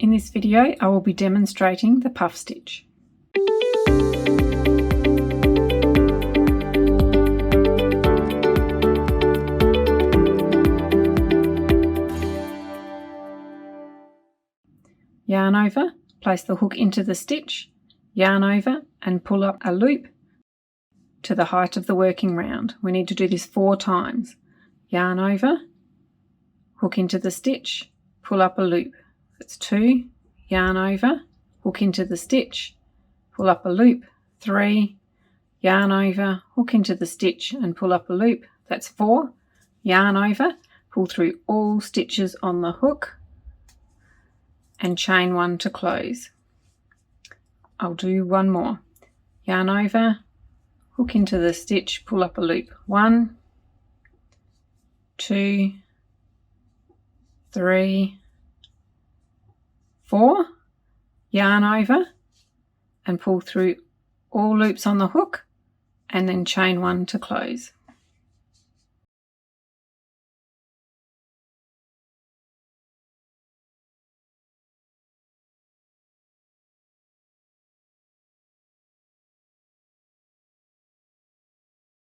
In this video, I will be demonstrating the puff stitch. Yarn over, place the hook into the stitch, yarn over and pull up a loop to the height of the working round. We need to do this 4 times. Yarn over, hook into the stitch, pull up a loop. That's 2, yarn over, hook into the stitch, pull up a loop. 3, yarn over, hook into the stitch and pull up a loop. That's 4, yarn over, pull through all stitches on the hook and chain 1 to close. I'll do one more. Yarn over, hook into the stitch, pull up a loop. 1, 2, 3, 4, yarn over and pull through all loops on the hook and then chain 1 to close.